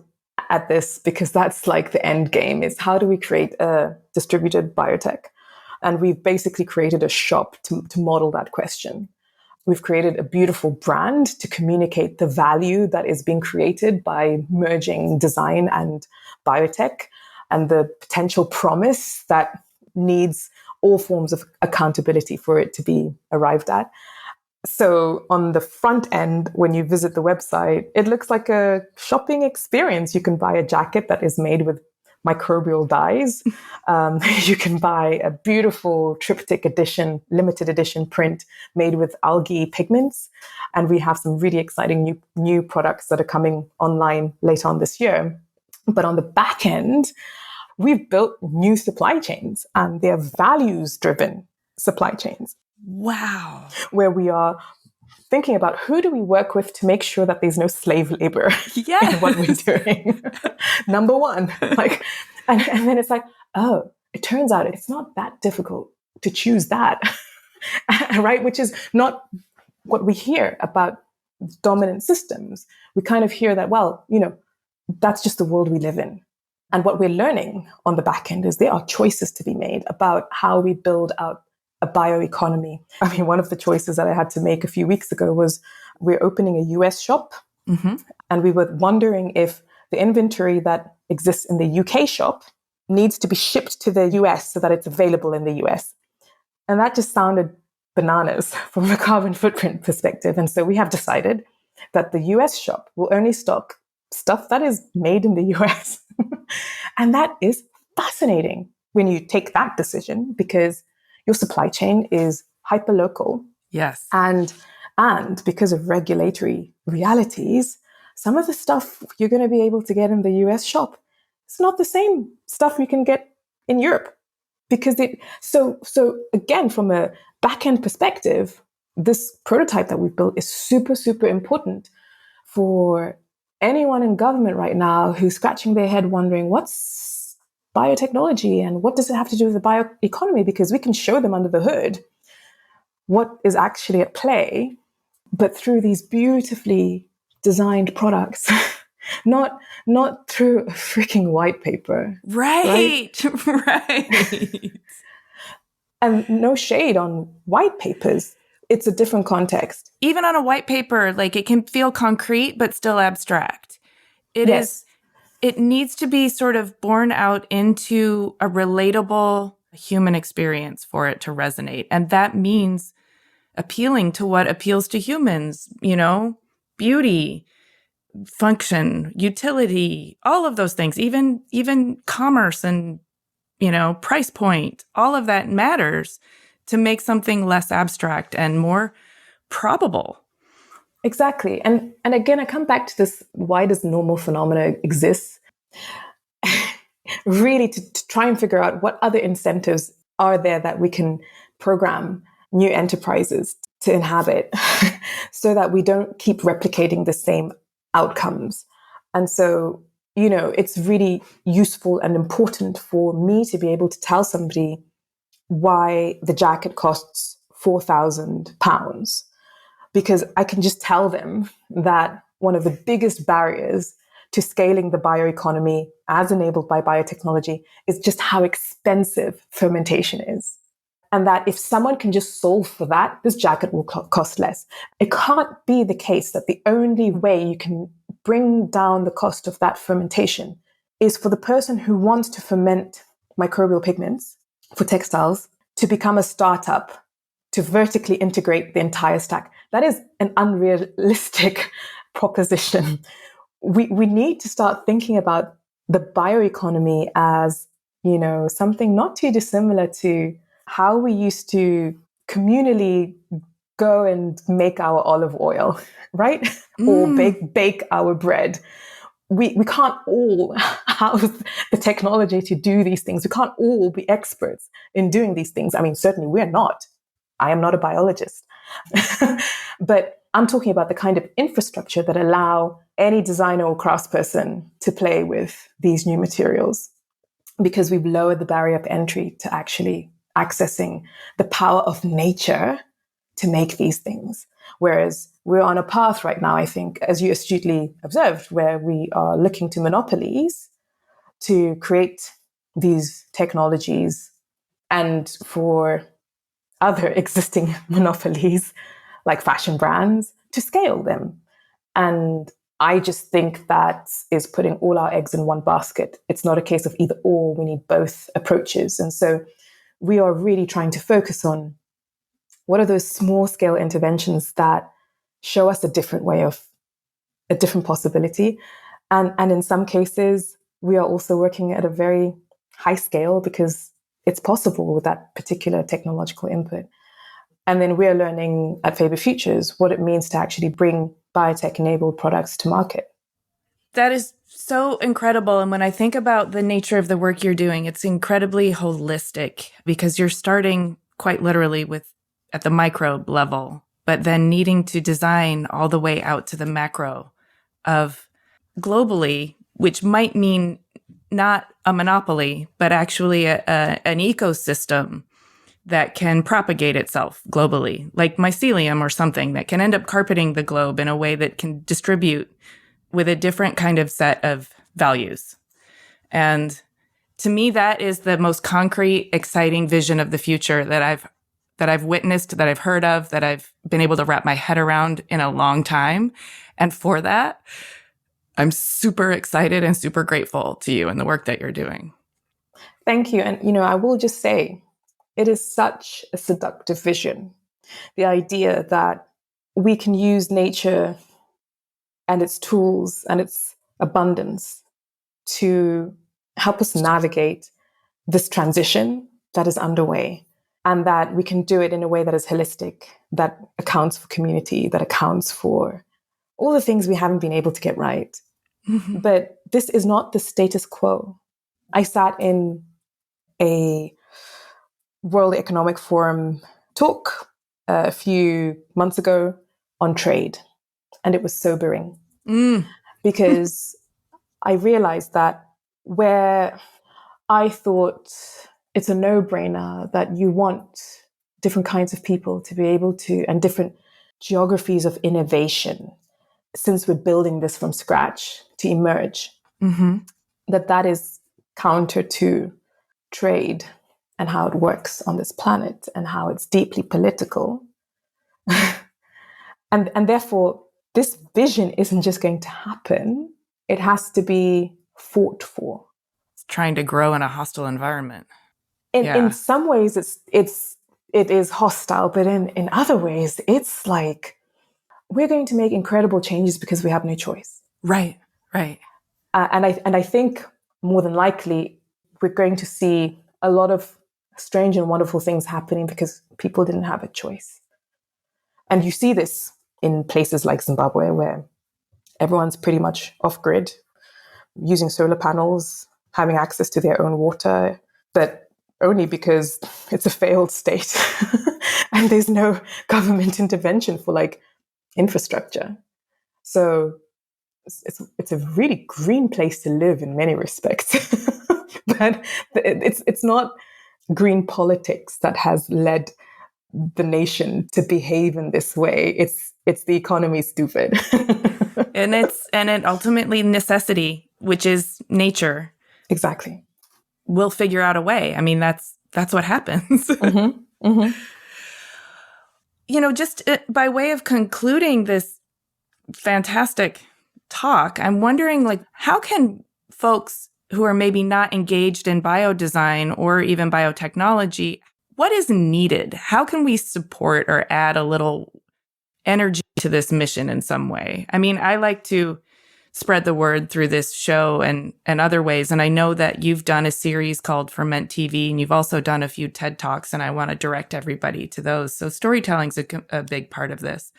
at this, because that's like the end game, is how do we create a distributed biotech? And we've basically created a shop to model that question. We've created a beautiful brand to communicate the value that is being created by merging design and biotech, and the potential promise that needs all forms of accountability for it to be arrived at. So on the front end, when you visit the website, it looks like a shopping experience. You can buy a jacket that is made with microbial dyes. You can buy a beautiful triptych edition, limited edition print made with algae pigments. And we have some really exciting new products that are coming online later on this year. But on the back end, we've built new supply chains, and they're values-driven supply chains. Wow. Where we are thinking about who do we work with to make sure that there's no slave labor in what we're doing. Number one, and then it's like, oh, it turns out it's not that difficult to choose that, right? Which is not what we hear about dominant systems. We kind of hear that, well, that's just the world we live in. And what we're learning on the back end is there are choices to be made about how we build out a bioeconomy. I mean, one of the choices that I had to make a few weeks ago was we're opening a US shop. Mm-hmm. And we were wondering if the inventory that exists in the UK shop needs to be shipped to the US so that it's available in the US. And that just sounded bananas from a carbon footprint perspective. And so we have decided that the US shop will only stock stuff that is made in the US. And that is fascinating when you take that decision, because your supply chain is hyper-local. Yes. And because of regulatory realities, some of the stuff you're going to be able to get in the US shop, it's not the same stuff you can get in Europe. Because so again, from a back-end perspective, this prototype that we've built is super, super important for anyone in government right now who's scratching their head wondering, what's biotechnology and what does it have to do with the bioeconomy? Because we can show them under the hood what is actually at play, but through these beautifully designed products, not through a freaking white paper. Right. And no shade on white papers. It's a different context. Even on a white paper, it can feel concrete, but still abstract. It needs to be sort of born out into a relatable human experience for it to resonate. And that means appealing to what appeals to humans, beauty, function, utility, all of those things, even commerce and, price point, all of that matters to make something less abstract and more probable. Exactly. And again, I come back to this, why does normal phenomena exist? Really to try and figure out what other incentives are there that we can program new enterprises to inhabit so that we don't keep replicating the same outcomes. And so, it's really useful and important for me to be able to tell somebody why the jacket costs £4,000, because I can just tell them that one of the biggest barriers to scaling the bioeconomy as enabled by biotechnology is just how expensive fermentation is. And that if someone can just solve for that, this jacket will cost less. It can't be the case that the only way you can bring down the cost of that fermentation is for the person who wants to ferment microbial pigments for textiles to become a startup to vertically integrate the entire stack. That is an unrealistic proposition. We need to start thinking about the bioeconomy as, something not too dissimilar to how we used to communally go and make our olive oil, right? Or bake our bread. We can't all have the technology to do these things. We can't all be experts in doing these things. I mean, certainly we're not. I am not a biologist. But I'm talking about the kind of infrastructure that allow any designer or craftsperson to play with these new materials, because we've lowered the barrier of entry to actually accessing the power of nature to make these things. Whereas we're on a path right now, I think, as you astutely observed, where we are looking to monopolies to create these technologies and for other existing monopolies like fashion brands to scale them. And I just think that is putting all our eggs in one basket. It's not a case of either or. We need both approaches. And so we are really trying to focus on what are those small scale interventions that show us a different way of a different possibility. And in some cases, we are also working at a very high scale because it's possible with that particular technological input. And then we're learning at Faber Futures what it means to actually bring biotech-enabled products to market. That is so incredible. And when I think about the nature of the work you're doing, it's incredibly holistic because you're starting quite literally with at the microbe level, but then needing to design all the way out to the macro of globally, which might mean not a monopoly, but actually an ecosystem that can propagate itself globally, like mycelium or something that can end up carpeting the globe in a way that can distribute with a different kind of set of values. And to me, that is the most concrete, exciting vision of the future that I've witnessed, that I've heard of, that I've been able to wrap my head around in a long time. And for that, I'm super excited and super grateful to you and the work that you're doing. Thank you. And, I will just say, it is such a seductive vision. The idea that we can use nature and its tools and its abundance to help us navigate this transition that is underway, and that we can do it in a way that is holistic, that accounts for community, that accounts for all the things we haven't been able to get right. Mm-hmm. But this is not the status quo. I sat in a World Economic Forum talk a few months ago on trade, and it was sobering because I realized that where I thought it's a no-brainer that you want different kinds of people to be able to, and different geographies of innovation, since we're building this from scratch to emerge, that is counter to trade and how it works on this planet and how it's deeply political. and therefore, this vision isn't just going to happen. It has to be fought for. It's trying to grow in a hostile environment. In some ways, it is hostile, but in other ways, it's like we're going to make incredible changes because we have no choice. Right. And I think more than likely, we're going to see a lot of strange and wonderful things happening because people didn't have a choice. And you see this in places like Zimbabwe, where everyone's pretty much off-grid, using solar panels, having access to their own water, but only because it's a failed state and there's no government intervention for like infrastructure. So it's a really green place to live in many respects. But it's not green politics that has led the nation to behave in this way. It's the economy, stupid. and it ultimately necessity, which is nature. Exactly. We'll figure out a way. I mean, that's what happens. Mm-hmm. Just by way of concluding this fantastic talk, I'm wondering, how can folks who are maybe not engaged in biodesign or even biotechnology, what is needed? How can we support or add a little energy to this mission in some way? I mean, I like to spread the word through this show and other ways. And I know that you've done a series called Ferment TV, and you've also done a few TED Talks, and I want to direct everybody to those. So storytelling's a big part of this.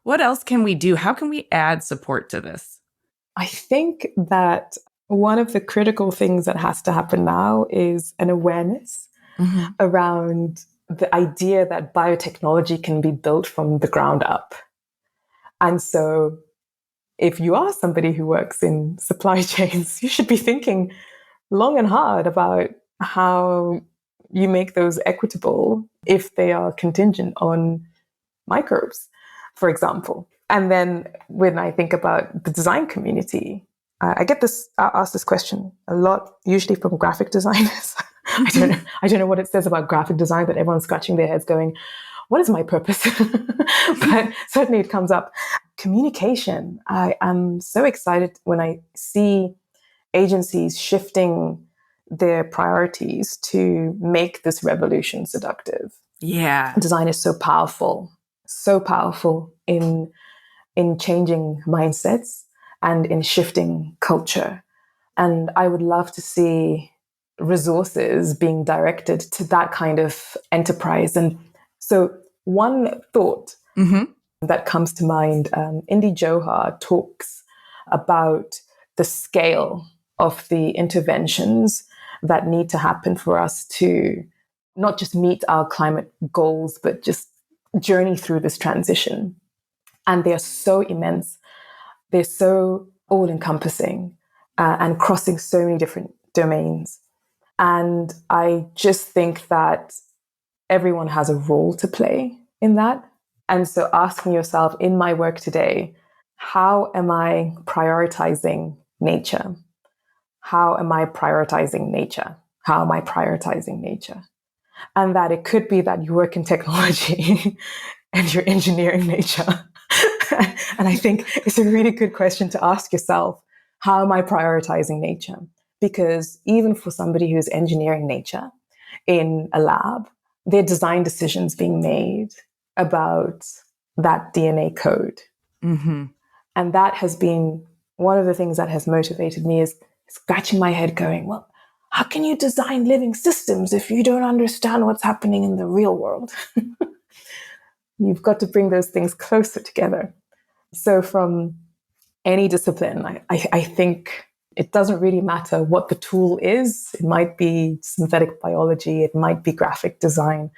What else can we do? How can we add support to this? I think that one of the critical things that has to happen now is an awareness around the idea that biotechnology can be built from the ground up. And so if you are somebody who works in supply chains, you should be thinking long and hard about how you make those equitable if they are contingent on microbes, for example. And then when I think about the design community, I asked this question a lot, usually from graphic designers. I don't know what it says about graphic design, but everyone's scratching their heads going, what is my purpose? But certainly it comes up. Communication. I am so excited when I see agencies shifting their priorities to make this revolution seductive. Yeah. Design is so powerful in changing mindsets and in shifting culture. And I would love to see resources being directed to that kind of enterprise. And so one thought that comes to mind, Indy Johar talks about the scale of the interventions that need to happen for us to not just meet our climate goals, but just journey through this transition. And they are so immense. They're so all-encompassing and crossing so many different domains. And I just think that everyone has a role to play in that. And so asking yourself, in my work today, how am I prioritizing nature? How am I prioritizing nature? How am I prioritizing nature? And that it could be that you work in technology and you're engineering nature. And I think it's a really good question to ask yourself, how am I prioritizing nature? Because even for somebody who's engineering nature in a lab, there are design decisions being made about that DNA code. And that has been one of the things that has motivated me, is scratching my head going, well, how can you design living systems if you don't understand what's happening in the real world? You've got to bring those things closer together. So from any discipline, I think it doesn't really matter what the tool is. It might be synthetic biology, it might be graphic design,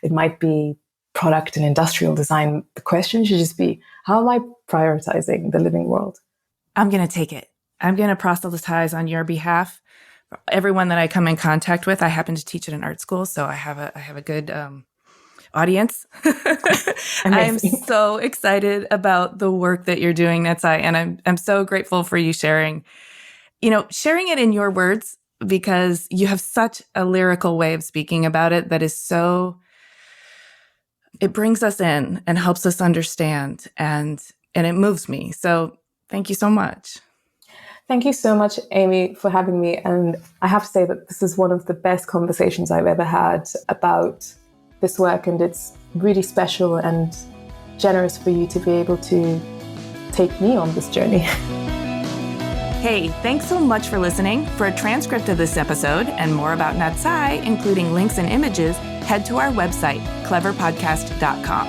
it might be product and industrial design. The question should just be, how am I prioritizing the living world? I'm going to take it. I'm going to proselytize on your behalf. Everyone that I come in contact with, I happen to teach at an art school, so I have a good audience. I'm so excited about the work that you're doing, Natsai, and I'm so grateful for you sharing it in your words, because you have such a lyrical way of speaking about it that is so, it brings us in and helps us understand, and it moves me. So thank you so much. Thank you so much, Amy, for having me. And I have to say that this is one of the best conversations I've ever had about this work. And it's really special and generous for you to be able to take me on this journey. Hey, thanks so much for listening. For a transcript of this episode and more about Natsai, including links and images, head to our website, cleverpodcast.com.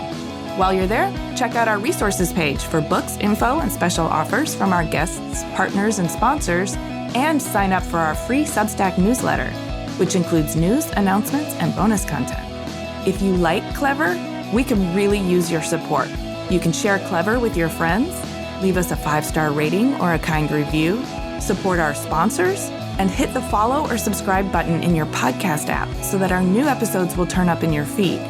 While you're there, check out our resources page for books, info, and special offers from our guests, partners, and sponsors, and sign up for our free Substack newsletter, which includes news, announcements, and bonus content. If you like Clever, we can really use your support. You can share Clever with your friends, leave us a 5-star rating or a kind review, support our sponsors, and hit the follow or subscribe button in your podcast app so that our new episodes will turn up in your feed.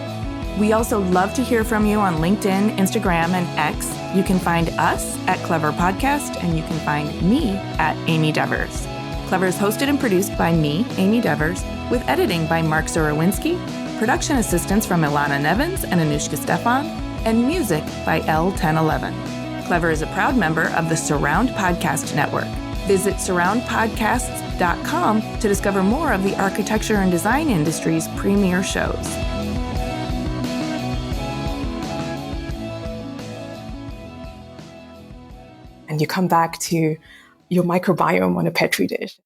We also love to hear from you on LinkedIn, Instagram, and X. You can find us at Clever Podcast, and you can find me at Amy Devers. Clever is hosted and produced by me, Amy Devers, with editing by Mark Zurowinski, production assistance from Ilana Nevins and Anushka Stefan, and music by L1011. Clever is a proud member of the Surround Podcast Network. Visit surroundpodcasts.com to discover more of the architecture and design industry's premier shows. And you come back to your microbiome on a petri dish.